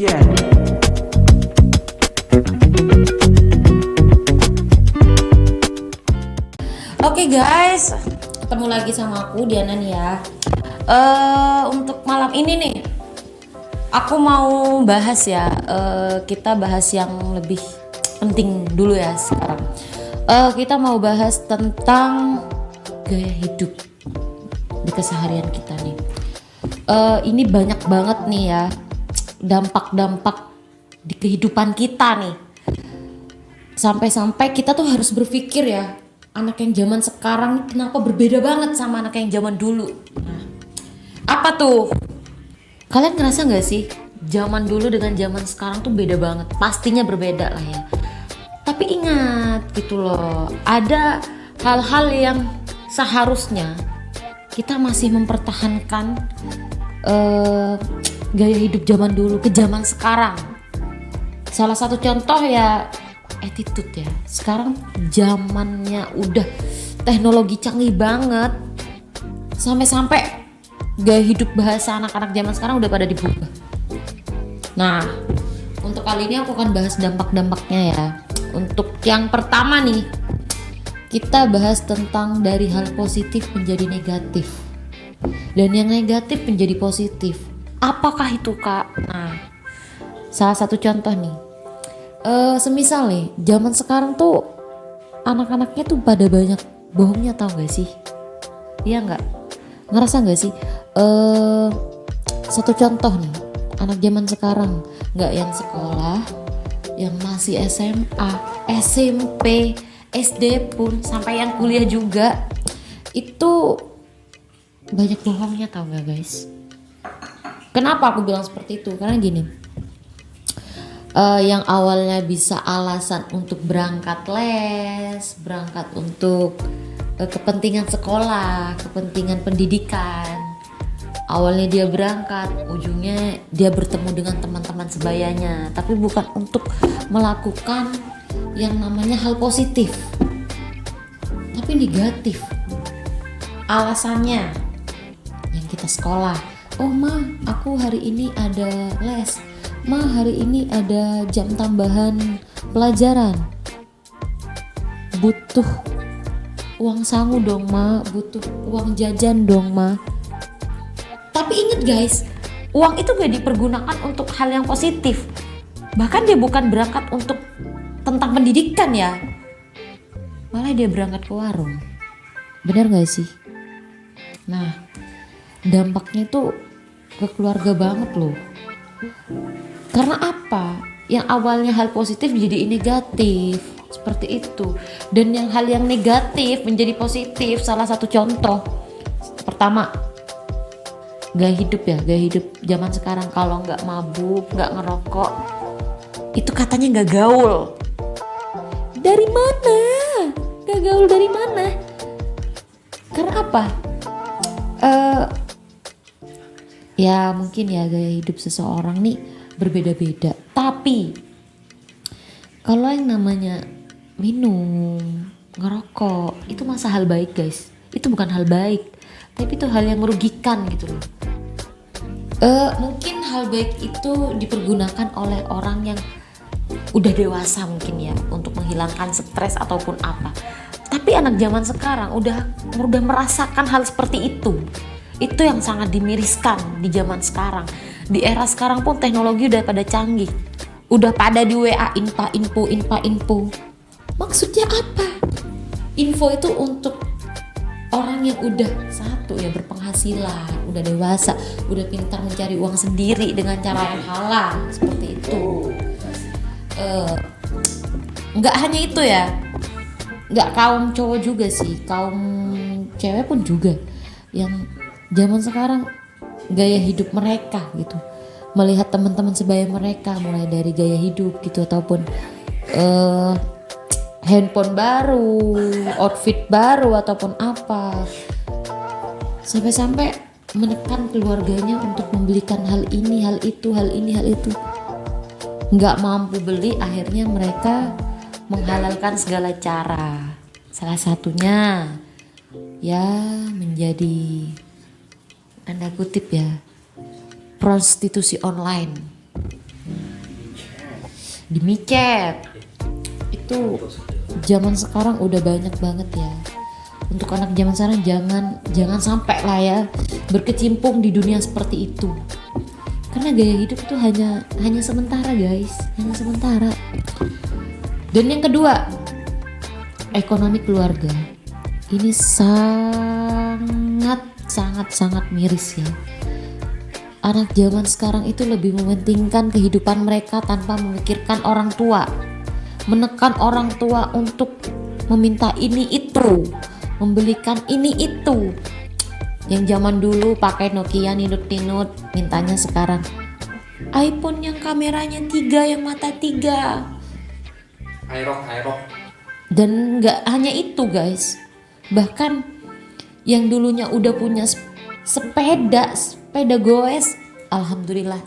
Yeah. Oke guys, ketemu lagi sama aku Diana nih ya. Untuk malam ini nih, aku mau bahas ya. Kita bahas yang lebih penting dulu ya sekarang. Kita mau bahas tentang gaya hidup di keseharian kita nih. Ini banyak banget nih ya dampak-dampak di kehidupan kita nih. Sampai-sampai kita tuh harus berpikir ya, anak yang zaman sekarang nih kenapa berbeda banget sama anak yang zaman dulu. Nah, apa tuh? Kalian ngerasa gak sih zaman dulu dengan zaman sekarang tuh beda banget? Pastinya berbeda lah ya. Tapi ingat gitu loh, ada hal-hal yang seharusnya kita masih mempertahankan gaya hidup zaman dulu ke zaman sekarang. Salah satu contoh ya attitude ya. Sekarang zamannya udah teknologi canggih banget. Sampai-sampai gaya hidup bahasa anak-anak zaman sekarang udah pada diubah. Nah, untuk kali ini aku akan bahas dampak-dampaknya ya. Untuk yang pertama nih, kita bahas tentang dari hal positif menjadi negatif. Dan yang negatif menjadi positif. Apakah itu, Kak? Nah, salah satu contoh nih. Semisal nih, zaman sekarang tuh anak-anaknya tuh pada banyak bohongnya, tau gak sih? Iya gak? Ngerasa gak sih? Satu contoh nih, anak zaman sekarang gak yang sekolah, yang masih SMA, SMP, SD pun, sampai yang kuliah juga, itu banyak bohongnya, tau gak guys? Kenapa aku bilang seperti itu? Karena gini, yang awalnya bisa alasan untuk berangkat les, berangkat untuk kepentingan sekolah, kepentingan pendidikan. Awalnya dia berangkat, ujungnya dia bertemu dengan teman-teman sebayanya, tapi bukan untuk melakukan yang namanya hal positif, tapi negatif. Alasannya yang kita sekolah, oh ma, aku hari ini ada les, ma hari ini ada jam tambahan pelajaran, butuh uang sangu dong ma, butuh uang jajan dong ma. Tapi inget guys, uang itu gak dipergunakan untuk hal yang positif. Bahkan dia bukan berangkat untuk tentang pendidikan ya, malah dia berangkat ke warung. Benar gak sih? Nah, dampaknya itu ke keluarga banget loh. Karena apa? Yang awalnya hal positif menjadi negatif, seperti itu. Dan yang hal yang negatif menjadi positif. Salah satu contoh, pertama, gaya hidup ya, gaya hidup zaman sekarang. Kalau nggak mabuk, nggak ngerokok, itu katanya nggak gaul. Dari mana? Nggak gaul dari mana? Karena apa? Ya mungkin ya gaya hidup seseorang nih berbeda-beda. Tapi kalau yang namanya minum, ngerokok, itu masa hal baik guys. Itu bukan hal baik, tapi itu hal yang merugikan gitu loh. Mungkin hal baik itu dipergunakan oleh orang yang udah dewasa mungkin ya, untuk menghilangkan stres ataupun apa. Tapi anak zaman sekarang udah merasakan hal seperti itu. Itu yang sangat dimiriskan di zaman sekarang. Di era sekarang pun teknologi udah pada canggih. Udah pada di WA info. Maksudnya apa? Info itu untuk orang yang udah satu ya, berpenghasilan, udah dewasa, udah pintar mencari uang sendiri dengan cara yang halal, seperti itu. Nggak hanya itu ya, nggak kaum cowok juga sih, kaum cewek pun juga yang zaman sekarang gaya hidup mereka gitu, melihat teman-teman sebaya mereka, mulai dari gaya hidup gitu, ataupun handphone baru, outfit baru, ataupun apa, sampai-sampai menekan keluarganya untuk membelikan hal ini, hal itu, hal ini, hal itu. Nggak mampu beli, akhirnya mereka menghalalkan segala cara. Salah satunya ya menjadi, tanda kutip ya, prostitusi online. di micet. Itu zaman sekarang udah banyak banget ya. Untuk anak zaman sekarang jangan sampai lah ya berkecimpung di dunia seperti itu. Karena gaya hidup itu hanya sementara guys, hanya sementara. Dan yang kedua, ekonomi keluarga. Ini sangat miris ya. Anak zaman sekarang itu lebih mementingkan kehidupan mereka tanpa memikirkan orang tua. Menekan orang tua untuk meminta ini itu, membelikan ini itu. Yang zaman dulu pakai Nokia ninut-ninut, mintanya sekarang iPhone yang kameranya 3, yang mata 3. Aerok. Dan gak hanya itu guys, bahkan yang dulunya udah punya sepeda goes, alhamdulillah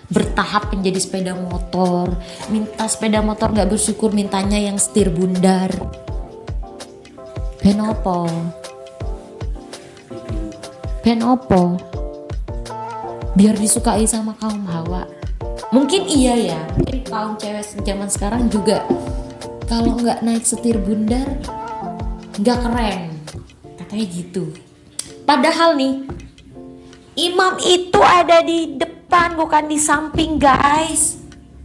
bertahap menjadi sepeda motor. Minta sepeda motor gak bersyukur, mintanya yang setir bundar. Penopo biar disukai sama kaum hawa. Mungkin iya ya, mungkin kaum cewek zaman sekarang juga kalau nggak naik setir bundar nggak keren, katanya gitu. Padahal nih, imam itu ada di depan bukan di samping guys.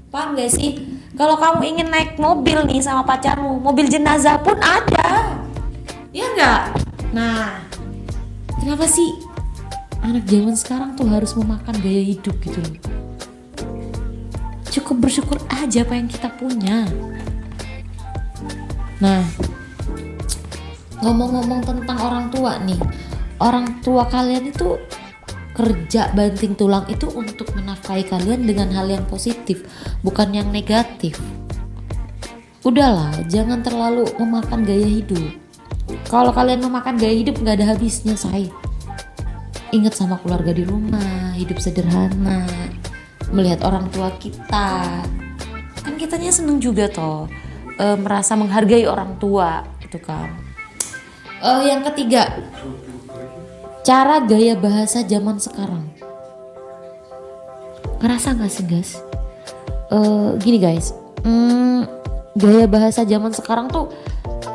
Paham gak sih? Kalau kamu ingin naik mobil nih sama pacarmu, mobil jenazah pun ada, ya nggak? Nah, kenapa sih anak zaman sekarang tuh harus memakan gaya hidup gitu loh? Cukup bersyukur aja apa yang kita punya. Nah, ngomong-ngomong tentang orang tua nih, orang tua kalian itu kerja banting tulang itu untuk menafkahi kalian dengan hal yang positif, bukan yang negatif. Udahlah, jangan terlalu memakan gaya hidup. Kalau kalian memakan gaya hidup nggak ada habisnya, say. Ingat sama keluarga di rumah, hidup sederhana, melihat orang tua kita. Kan kitanya seneng juga toh, merasa menghargai orang tua gitu kan. Yang ketiga, cara gaya bahasa zaman sekarang. Ngerasa gak sih guys? Gini guys, gaya bahasa zaman sekarang tuh,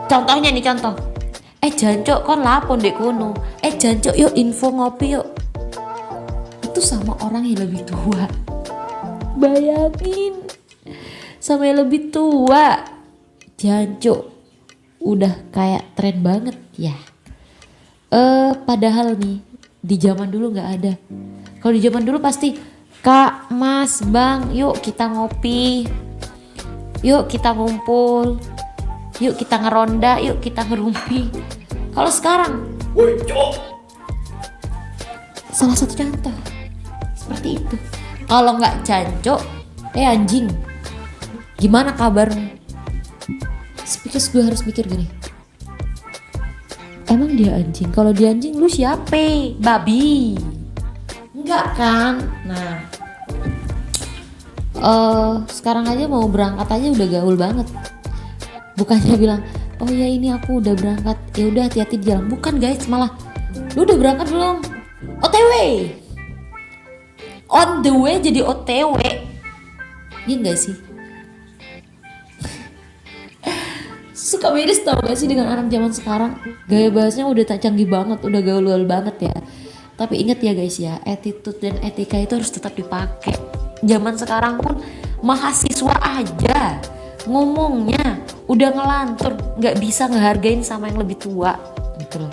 contohnya nih contoh. Jancuk kon lapon dek kono. Jancuk yuk info ngopi yuk. Itu sama orang yang lebih tua. Bayangin, sama yang lebih tua. Jancuk udah kayak tren banget ya. Padahal nih di zaman dulu nggak ada. Kalau di zaman dulu pasti Kak, Mas, Bang, yuk kita ngopi, yuk kita ngumpul, yuk kita ngeronda, yuk kita ngerumpi. Kalau sekarang, woi cok, salah satu contoh seperti itu. Kalau nggak jancok, anjing, gimana kabarmu? Because gue harus mikir gini, emang dia anjing? Kalau dia anjing, lu siapa? Babi? Enggak kan? Nah, sekarang aja mau berangkat aja udah gaul banget. Bukannya bilang, oh ya ini aku udah berangkat, ya udah hati-hati di jalan. Bukan guys, malah lu udah berangkat belum? OTW, on the way jadi OTW. Iya gak sih? Suka miris tau gak sih dengan anak zaman sekarang. Gaya bahasanya udah tak canggih banget, udah gaul-gaul banget ya. Tapi ingat ya guys ya, attitude dan etika itu harus tetap dipakai. Zaman sekarang pun mahasiswa aja ngomongnya udah ngelantur, nggak bisa ngehargain sama yang lebih tua gitu loh.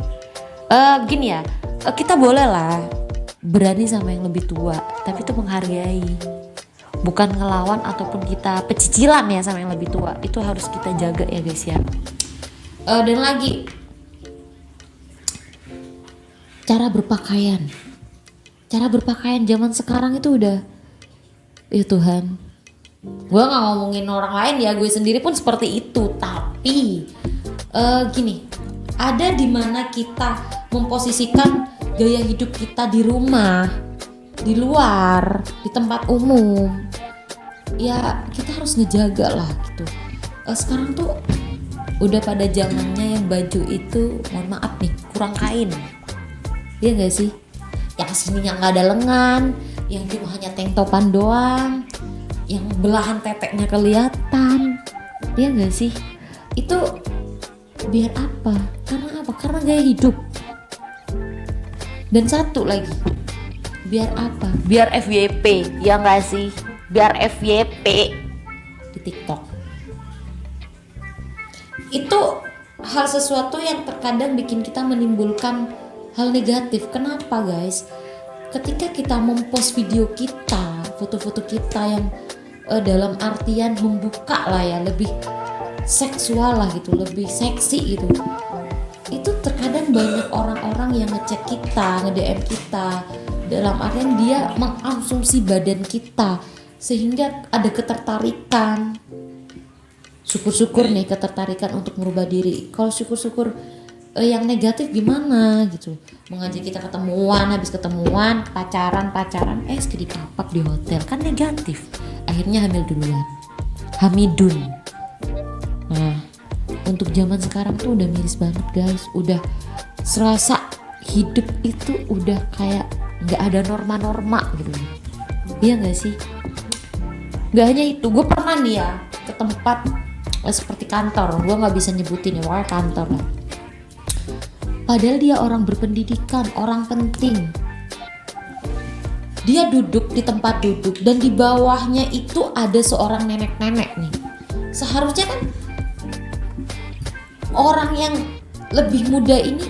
Gini ya, kita boleh lah berani sama yang lebih tua, tapi itu menghargai, bukan ngelawan ataupun kita pecicilan ya sama yang lebih tua. Itu harus kita jaga ya guys ya. Dan lagi cara berpakaian zaman sekarang itu udah, ya Tuhan, gue gak ngomongin orang lain ya, gue sendiri pun seperti itu. Tapi gini, ada dimana kita memposisikan gaya hidup kita di rumah, di luar, di tempat umum, ya kita harus ngejaga lah gitu. Sekarang tuh udah pada zamannya yang baju itu, mohon maaf nih, kurang kain. Iya gak sih? Yang sininya gak ada lengan, yang cuma hanya tank topan doang, yang belahan teteknya kelihatan, ya nggak sih? Itu biar apa? Karena apa? Karena gaya hidup. Dan satu lagi, biar apa? Biar FYP, ya nggak sih? Biar FYP di TikTok. Itu hal sesuatu yang terkadang bikin kita menimbulkan hal negatif. Kenapa guys? Ketika kita mempost video kita, foto-foto kita yang dalam artian membuka lah ya, lebih seksual lah gitu, lebih seksi gitu, itu terkadang banyak orang-orang yang ngecek kita, nge-DM kita, dalam artian dia mengkonsumsi badan kita sehingga ada ketertarikan. Syukur-syukur nih ketertarikan untuk merubah diri. Kalau syukur-syukur yang negatif gimana gitu, mengajak kita ketemuan, habis ketemuan pacaran dipapak di hotel, kan negatif. Akhirnya hamil duluan, hamidun. Nah, untuk zaman sekarang tuh udah miris banget guys. Udah serasa hidup itu udah kayak gak ada norma-norma gitu. Iya gak sih? Gak hanya itu, gue pernah nih ya ke tempat seperti kantor. Gue gak bisa nyebutin ya, pokoknya kantor lah. Padahal dia orang berpendidikan, orang penting. Dia duduk di tempat duduk dan di bawahnya itu ada seorang nenek-nenek nih. Seharusnya kan orang yang lebih muda ini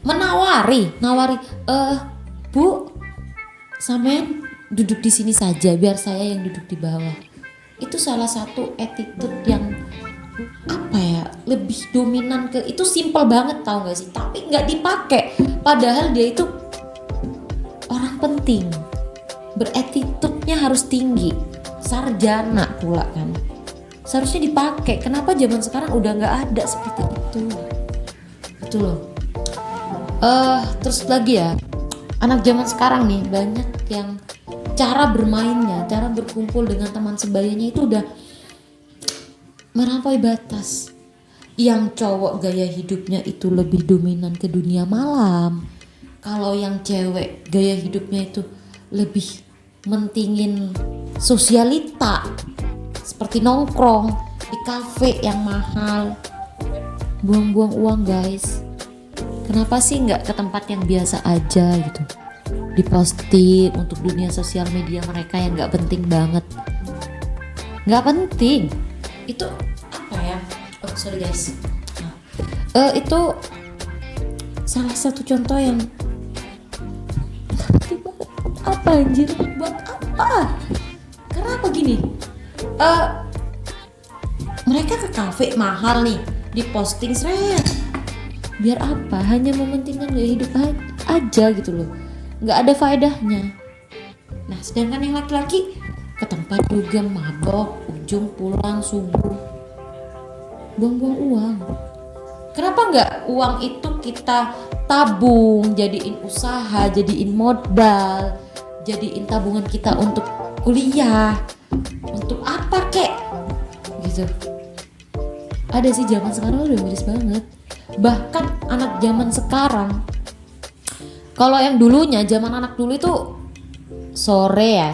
nawari, Bu, sampean duduk di sini saja, biar saya yang duduk di bawah. Itu salah satu attitude yang apa ya, lebih dominan ke, itu simple banget tau gak sih, tapi nggak dipakai. Padahal dia itu orang penting, beretitudenya harus tinggi, sarjana pula kan. Seharusnya dipakai. Kenapa zaman sekarang udah nggak ada seperti itu? Itu loh. Terus lagi ya, anak zaman sekarang nih banyak yang cara bermainnya, cara berkumpul dengan teman sebayanya itu udah melampaui batas. Yang cowok gaya hidupnya itu lebih dominan ke dunia malam. Kalau yang cewek gaya hidupnya itu lebih mentingin sosialita, seperti nongkrong di kafe yang mahal. Buang-buang uang guys. Kenapa sih nggak ke tempat yang biasa aja gitu, diposting untuk dunia sosial media mereka yang nggak penting banget. Nggak penting itu apa ya, sorry guys. Itu salah satu contoh yang apa anjir, buat apa? Karena apa gini, mereka ke kafe mahal nih, diposting seret. Biar apa? Hanya mementingkan gaya hidup aja gitu loh, nggak ada faedahnya. Nah sedangkan yang laki-laki ke tempat juga mabok, ujung pulang subuh, buang-buang uang. Kenapa nggak uang itu kita tabung, jadiin usaha, jadiin modal, jadiin tabungan kita untuk kuliah, untuk apa kek gitu. Ada sih, zaman sekarang udah miris banget. Bahkan anak zaman sekarang, kalau yang dulunya zaman anak dulu itu sore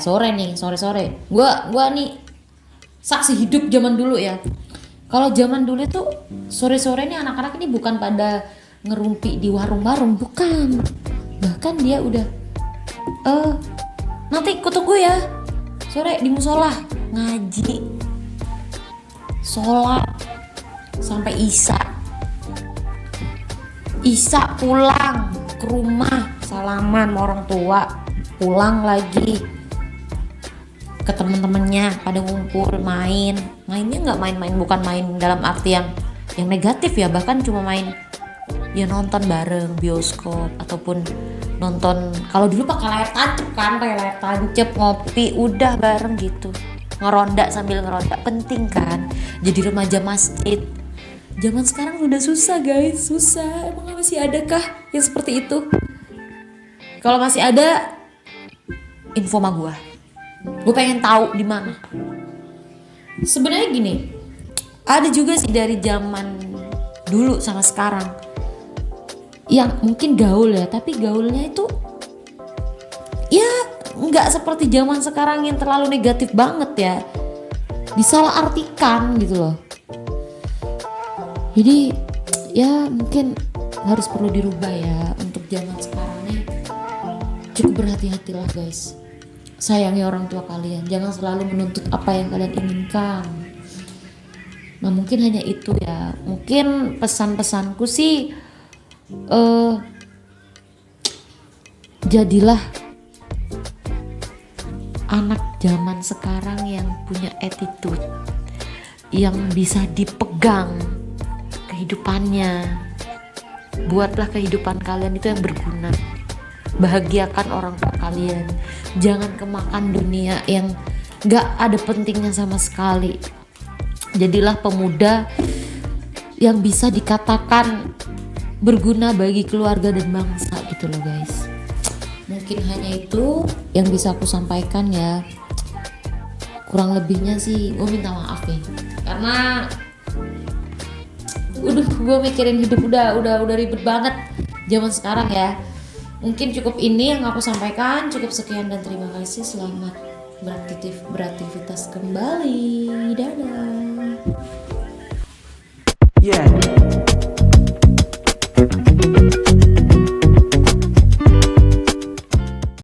gua nih saksi hidup zaman dulu ya. Kalau zaman dulu itu sore-sore nih anak-anak ini bukan pada ngerumpi di warung-warung, bukan. Bahkan dia udah nanti kutunggu ya sore di musola ngaji, sholat sampai Isya pulang ke rumah, salaman sama orang tua, pulang lagi ke temen-temennya, pada ngumpul mainnya nggak main-main, bukan main dalam arti yang negatif ya, bahkan cuma main ya nonton bareng bioskop, ataupun nonton, kalau dulu pakai layar tancep ngopi udah bareng gitu, ngeronda sambil ngeronda, penting kan jadi remaja masjid. Zaman sekarang udah susah guys, susah. Emang masih adakah yang seperti itu? Kalau masih ada, info sama gue pengen tahu di mana. Sebenarnya gini, ada juga sih dari zaman dulu sama sekarang yang mungkin gaul ya, tapi gaulnya itu ya nggak seperti zaman sekarang yang terlalu negatif banget ya, disalahartikan gitu loh. Jadi ya mungkin harus perlu dirubah ya untuk zaman sekarang nih. Cukup berhati-hatilah guys, sayangi orang tua kalian, jangan selalu menuntut apa yang kalian inginkan. Nah mungkin hanya itu ya, mungkin pesan-pesanku sih jadilah anak zaman sekarang yang punya attitude, yang bisa dipegang kehidupannya. Buatlah kehidupan kalian itu yang berguna, bahagiakan orang tua kalian, jangan kemakan dunia yang gak ada pentingnya sama sekali. Jadilah pemuda yang bisa dikatakan berguna bagi keluarga dan bangsa gitu loh guys. Mungkin hanya itu yang bisa aku sampaikan ya. Kurang lebihnya sih gue minta maaf nih, karena gue mikirin hidup udah ribet banget zaman sekarang ya. Mungkin cukup ini yang aku sampaikan. Cukup sekian dan terima kasih. Selamat beraktivitas kembali. Dadah. Yeah.